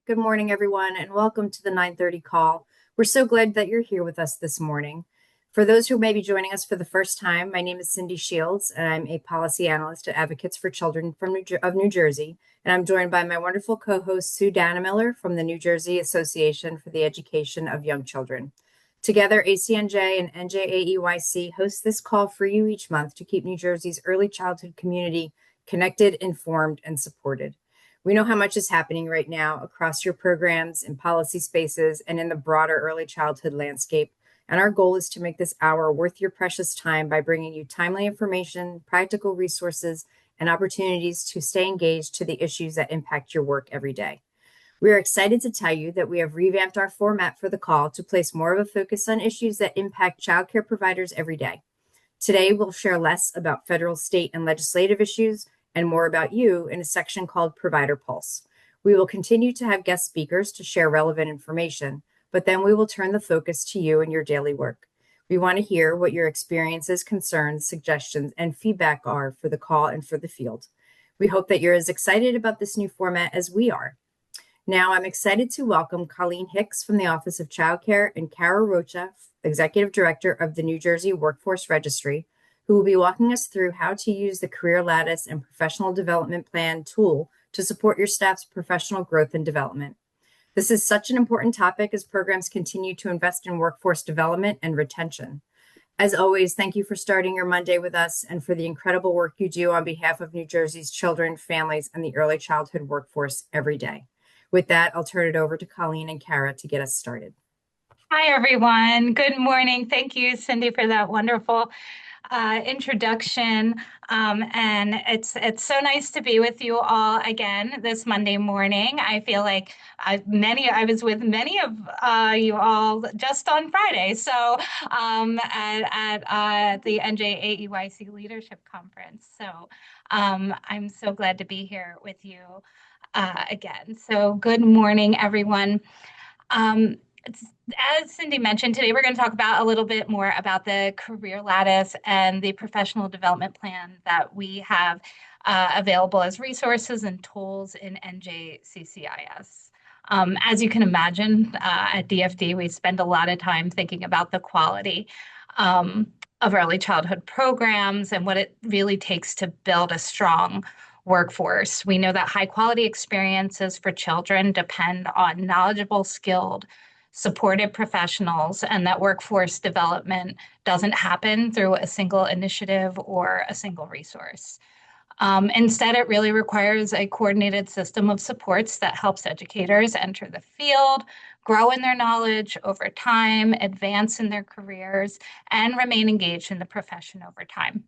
Good morning, everyone, and welcome to the 9:30 call. We're so glad that you're here with us this morning. For those who may be joining us for the first time, my name is Cindy Shields, and I'm a policy analyst at Advocates for Children of New Jersey, and I'm joined by my wonderful co-host, Sue Dannemiller from the New Jersey Association for the Education of Young Children. Together, ACNJ and NJ host this call for you each month to keep New Jersey's early childhood community connected, informed, and supported. We know how much is happening right now across your programs, in policy spaces, and in the broader early childhood landscape. And our goal is to make this hour worth your precious time by bringing you timely information, practical resources, and opportunities to stay engaged to the issues that impact your work every day. We are excited to tell you that we have revamped our format for the call to place more of a focus on issues that impact childcare providers every day. Today, we'll share less about federal, state, and legislative issues and more about you in a section called Provider Pulse. We will continue to have guest speakers to share relevant information, but then we will turn the focus to you and your daily work. We want to hear what your experiences, concerns, suggestions, and feedback are for the call and for the field. We hope that you're as excited about this new format as we are. Now, I'm excited to welcome Colleen Hicks from the Office of Child Care and Kara Roche, Executive Director of the New Jersey Workforce Registry, who will be walking us through how to use the Career Lattice and Professional Development Plan tool to support your staff's professional growth and development. This is such an important topic as programs continue to invest in workforce development and retention. As always, thank you for starting your Monday with us and for the incredible work you do on behalf of New Jersey's children, families, and the early childhood workforce every day. With that, I'll turn it over to Colleen and Kara to get us started. Hi, everyone. Good morning. Thank you, Cindy, for that wonderful introduction. And it's so nice to be with you all again this Monday morning. I feel like I was with many of you all just on Friday. So at the NJ Leadership Conference. So I'm so glad to be here with you again. So good morning, everyone. As Cindy mentioned, today we're going to talk about a little bit more about the Career Lattice and the professional development plan that we have available as resources and tools in NJCCIS. As you can imagine, at DFD, we spend a lot of time thinking about the quality of early childhood programs and what it really takes to build a strong workforce. We know that high quality experiences for children depend on knowledgeable, skilled, supported professionals, and that workforce development doesn't happen through a single initiative or a single resource. Instead, it really requires a coordinated system of supports that helps educators enter the field, grow in their knowledge over time, advance in their careers, and remain engaged in the profession over time.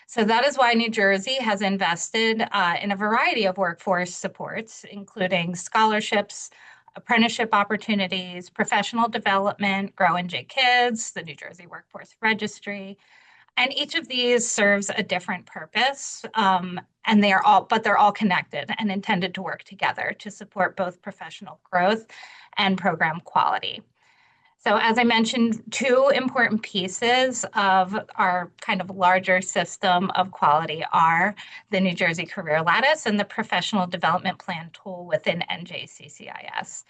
So that is why New Jersey has invested in a variety of workforce supports, including scholarships, apprenticeship opportunities, professional development, Grow NJ Kids, the New Jersey Workforce Registry. And each of these serves a different purpose, and they're all connected and intended to work together to support both professional growth and program quality. So as I mentioned, two important pieces of our kind of larger system of quality are the New Jersey Career Lattice and the Professional Development Plan tool within NJCCIS.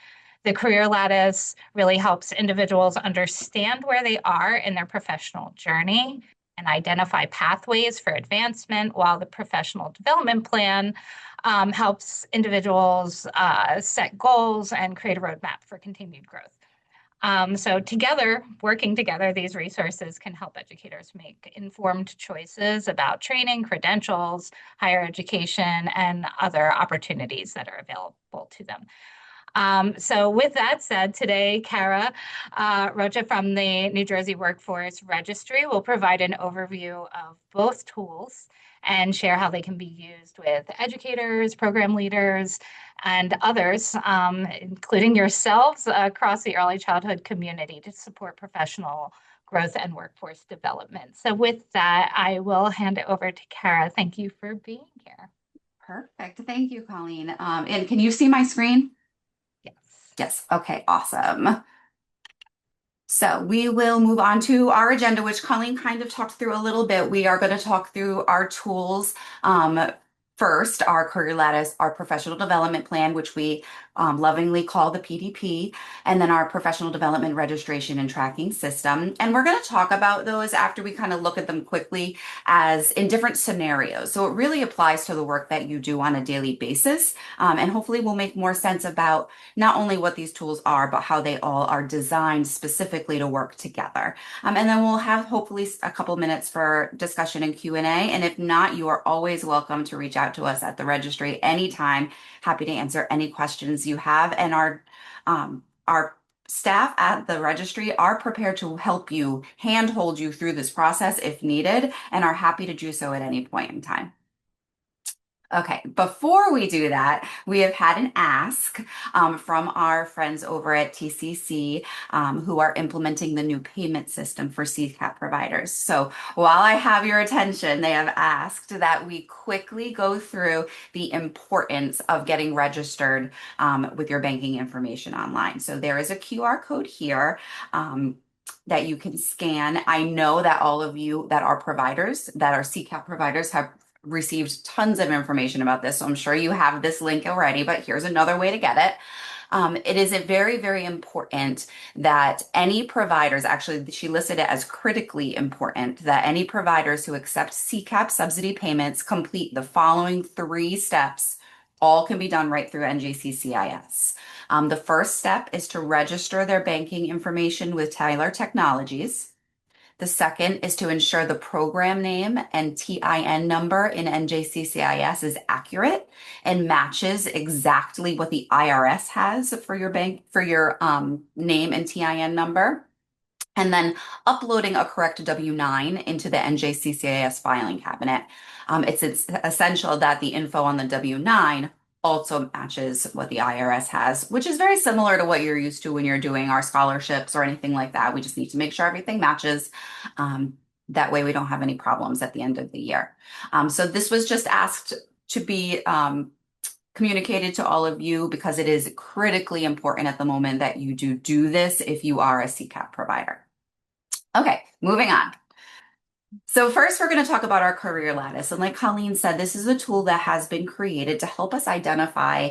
The Career Lattice really helps individuals understand where they are in their professional journey and identify pathways for advancement, while the Professional Development Plan helps individuals set goals and create a roadmap for continued growth. So together, working together, these resources can help educators make informed choices about training, credentials, higher education, and other opportunities that are available to them. So with that said, today, Kara Roche from the New Jersey Workforce Registry will provide an overview of both tools and share how they can be used with educators, program leaders, and others, including yourselves, across the early childhood community to support professional growth and workforce development. So with that, I will hand it over to Kara. Thank you for being here. Perfect. Thank you, Colleen. And can you see my screen? Yes. Yes. Okay, awesome. So we will move on to our agenda, which Colleen kind of talked through a little bit. We are going to talk through our tools First, our Career Lattice, our professional development plan, which we lovingly call the PDP, and then our professional development registration and tracking system. And we're going to talk about those after we kind of look at them quickly as in different scenarios. So it really applies to the work that you do on a daily basis. And hopefully we'll make more sense about not only what these tools are, but how they all are designed specifically to work together. And then we'll have hopefully a couple minutes for discussion and Q&A. And if not, you are always welcome to reach out to us at the registry anytime. Happy to answer any questions you have. And our staff at the registry are prepared to help you, handhold you through this process if needed, and are happy to do so at any point in time. Okay, before we do that, we have had an ask from our friends over at TCC who are implementing the new payment system for CCAP providers. So while I have your attention, they have asked that we quickly go through the importance of getting registered with your banking information online. So there is a QR code here. That you can scan. I know that all of you that are providers, that are CCAP providers, have received tons of information about this, so I'm sure you have this link already, but here's another way to get it. It is very, very important that any providers, actually, she listed it as critically important, that any providers who accept CCAP subsidy payments complete the following 3 steps. All can be done right through NJCCIS. The first step is to register their banking information with Tyler Technologies. The second is to ensure the program name and TIN number in NJCCIS is accurate and matches exactly what the IRS has for your bank, for your name and TIN number. And then uploading a correct W-9 into the NJCCIS filing cabinet. It's essential that the info on the W-9 also matches what the IRS has, which is very similar to what you're used to when you're doing our scholarships or anything like that. We just need to make sure everything matches. That way we don't have any problems at the end of the year. So this was just asked to be communicated to all of you because it is critically important at the moment that you do this if you are a CCAP provider. Okay, moving on. So first, we're going to talk about our Career Lattice. And like Colleen said, this is a tool that has been created to help us identify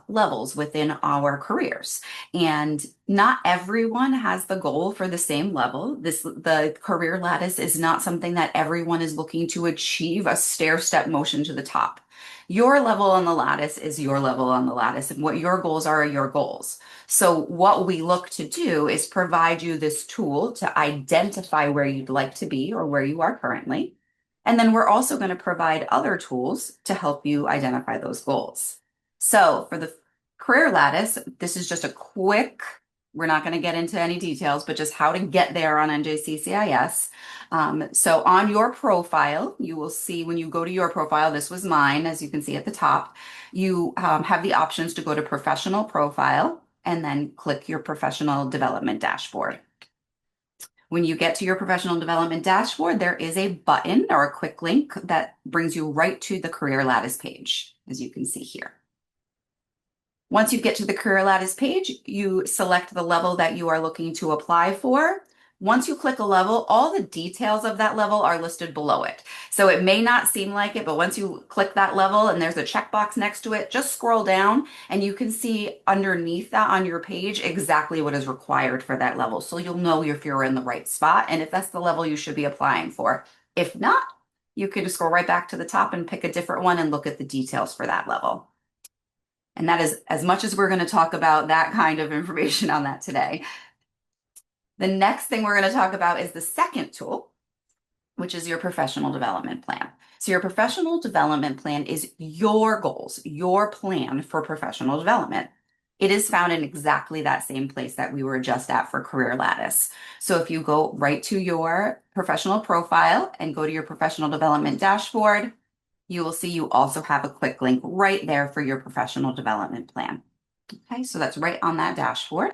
levels within our careers. And not everyone has the goal for the same level. The Career Lattice is not something that everyone is looking to achieve a stair-step motion to the top. Your level on the lattice is your level on the lattice, and what your goals are your goals. So what we look to do is provide you this tool to identify where you'd like to be or where you are currently. And then we're also going to provide other tools to help you identify those goals. So for the Career Lattice, this is just a quick, we're not going to get into any details, but just how to get there on NJCCIS. So on your profile, you will see when you go to your profile, this was mine, as you can see at the top, you have the options to go to Professional Profile and then click your Professional Development Dashboard. When you get to your Professional Development Dashboard, there is a button or a quick link that brings you right to the Career Lattice page, as you can see here. Once you get to the Career Lattice page, you select the level that you are looking to apply for. Once you click a level, all the details of that level are listed below it. So it may not seem like it, but once you click that level and there's a checkbox next to it, just scroll down and you can see underneath that on your page exactly what is required for that level. So you'll know if you're in the right spot and if that's the level you should be applying for. If not, you can just scroll right back to the top and pick a different one and look at the details for that level. And that is as much as we're going to talk about that kind of information on that today. The next thing we're going to talk about is the second tool, which is your professional development plan. So your professional development plan is your goals, your plan for professional development. It is found in exactly that same place that we were just at for Career Lattice. So if you go right to your professional profile and go to your professional development dashboard, you will see you also have a quick link right there for your professional development plan. Okay, so that's right on that dashboard.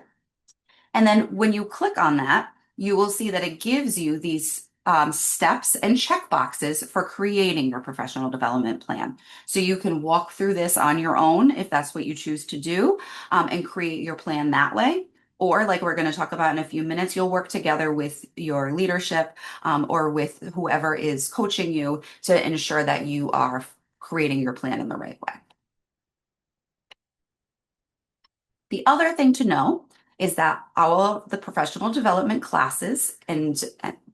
And then when you click on that, you will see that it gives you these steps and check boxes for creating your professional development plan. So you can walk through this on your own if that's what you choose to do and create your plan that way. Or like we're going to talk about in a few minutes, you'll work together with your leadership or with whoever is coaching you to ensure that you are creating your plan in the right way. The other thing to know is that all of the professional development classes and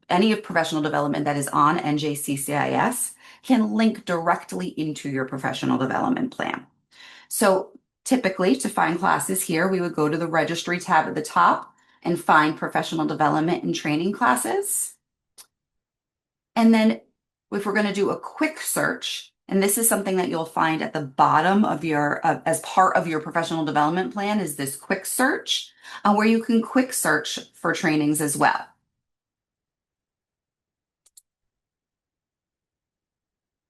any of professional development that is on NJCCIS can link directly into your professional development plan. So typically to find classes here, we would go to the registry tab at the top and find professional development and training classes. And then if we're going to do a quick search, and this is something that you'll find at the bottom of your, as part of your professional development plan, is this quick search, where you can quick search for trainings as well.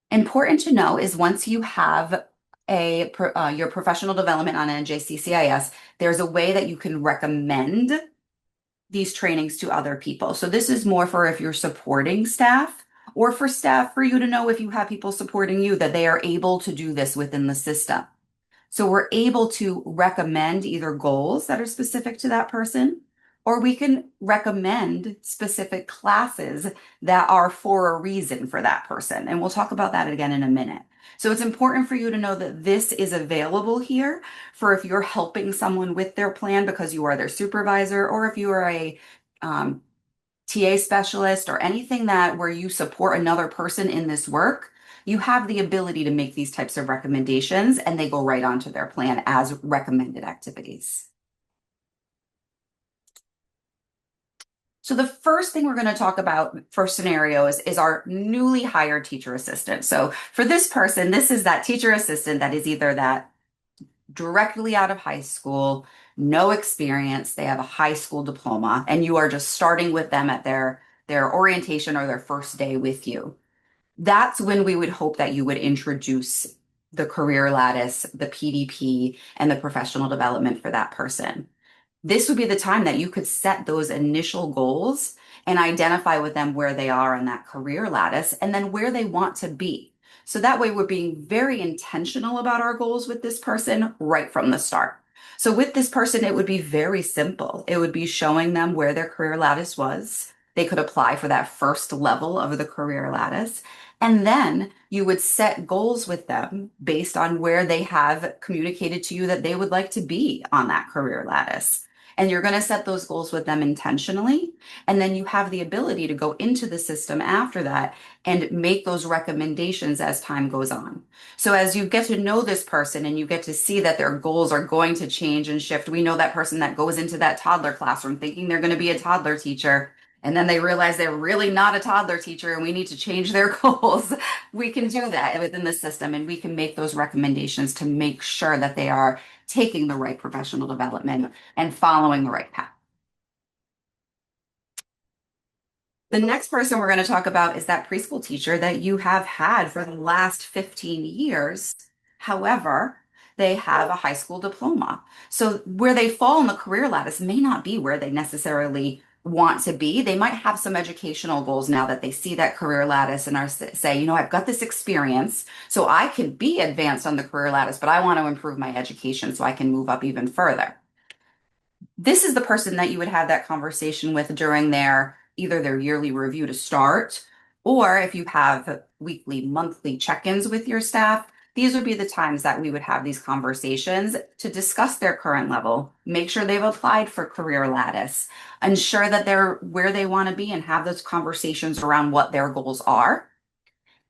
Important to know is once you have your professional development on NJCCIS, there's a way that you can recommend these trainings to other people. So this is more for if you're supporting staff, or for staff, for you to know if you have people supporting you, that they are able to do this within the system. So we're able to recommend either goals that are specific to that person, or we can recommend specific classes that are for a reason for that person. And we'll talk about that again in a minute. So it's important for you to know that this is available here for if you're helping someone with their plan because you are their supervisor, or if you are a TA specialist or anything that where you support another person in this work, you have the ability to make these types of recommendations and they go right onto their plan as recommended activities. So the first thing we're going to talk about for scenarios is our newly hired teacher assistant. So for this person, this is that teacher assistant that is either that directly out of high school, no experience, they have a high school diploma, and you are just starting with them at their orientation or their first day with you. That's when we would hope that you would introduce the career lattice, the PDP, and the professional development for that person. This would be the time that you could set those initial goals and identify with them where they are on that career lattice and then where they want to be. So that way we're being very intentional about our goals with this person right from the start. So with this person, it would be very simple. It would be showing them where their career lattice was. They could apply for that first level of the career lattice. And then you would set goals with them based on where they have communicated to you that they would like to be on that career lattice. And you're going to set those goals with them intentionally. And then you have the ability to go into the system after that and make those recommendations as time goes on. So as you get to know this person and you get to see that their goals are going to change and shift, we know that person that goes into that toddler classroom thinking they're going to be a toddler teacher, and then they realize they're really not a toddler teacher and we need to change their goals. We can do that within the system and we can make those recommendations to make sure that they are taking the right professional development and following the right path. The next person we're going to talk about is that preschool teacher that you have had for the last 15 years. However, they have a high school diploma. So where they fall in the career lattice may not be where they necessarily want to be. They might have some educational goals now that they see that career lattice and are say, you know, I've got this experience, so I can be advanced on the career lattice, but I want to improve my education so I can move up even further. This is the person that you would have that conversation with during either their yearly review to start, or if you have weekly, monthly check-ins with your staff, these would be the times that we would have these conversations to discuss their current level, make sure they've applied for career lattice, ensure that they're where they want to be and have those conversations around what their goals are.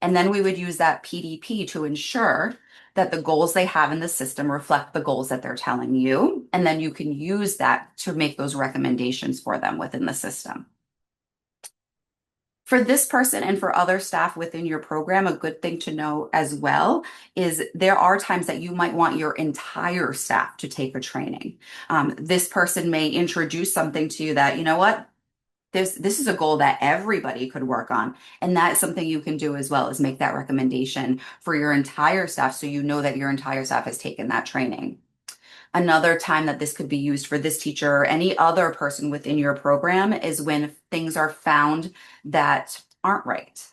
And then we would use that PDP to ensure that the goals they have in the system reflect the goals that they're telling you. And then you can use that to make those recommendations for them within the system. For this person and for other staff within your program, a good thing to know as well is there are times that you might want your entire staff to take a training. This person may introduce something to you that, you know what, this is a goal that everybody could work on. And that's something you can do as well, is make that recommendation for your entire staff so you know that your entire staff has taken that training. Another time that this could be used for this teacher or any other person within your program is when things are found that aren't right.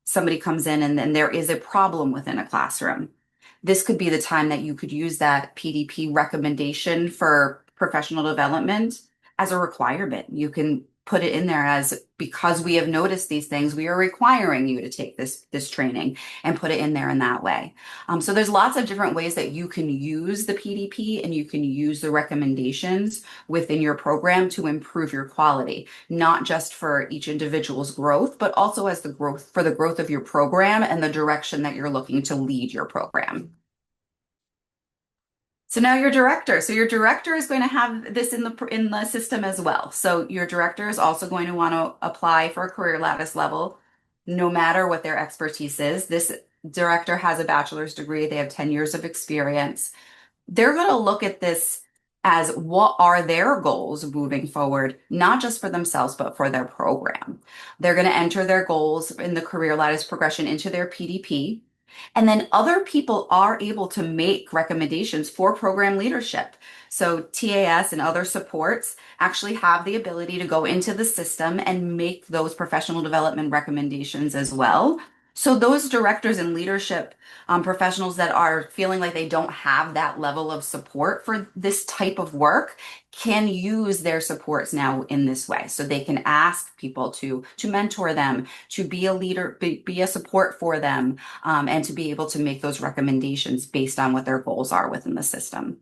Somebody comes in and then there is a problem within a classroom. This could be the time that you could use that PDP recommendation for professional development as a requirement. You can put it in there as, because we have noticed these things, we are requiring you to take this training, and put it in there in that way. So there's lots of different ways that you can use the PDP, and you can use the recommendations within your program to improve your quality, not just for each individual's growth, but also as the growth of your program and the direction that you're looking to lead your program. So now your director. So your director is going to have this in the system as well. So your director is also going to want to apply for a career lattice level, no matter what their expertise is. This director has a bachelor's degree. They have 10 years of experience. They're going to look at this as, what are their goals moving forward, not just for themselves, but for their program. They're going to enter their goals in the career lattice progression into their PDP. And then other people are able to make recommendations for program leadership. So TAS and other supports actually have the ability to go into the system and make those professional development recommendations as well. So those directors and leadership professionals that are feeling like they don't have that level of support for this type of work can use their supports now in this way. So they can ask people to mentor them, to be a leader, be a support for them, and to be able to make those recommendations based on what their goals are within the system.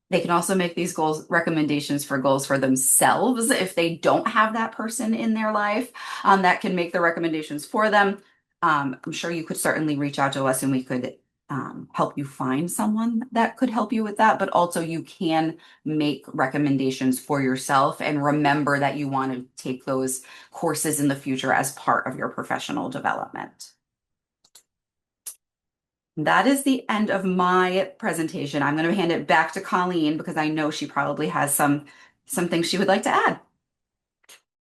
They can also make these recommendations for goals for themselves if they don't have that person in their life that can make the recommendations for them. I'm sure you could certainly reach out to us and we could help you find someone that could help you with that. But also you can make recommendations for yourself, and remember that you want to take those courses in the future as part of your professional development. That is the end of my presentation. I'm going to hand it back to Colleen because I know she probably has some things she would like to add.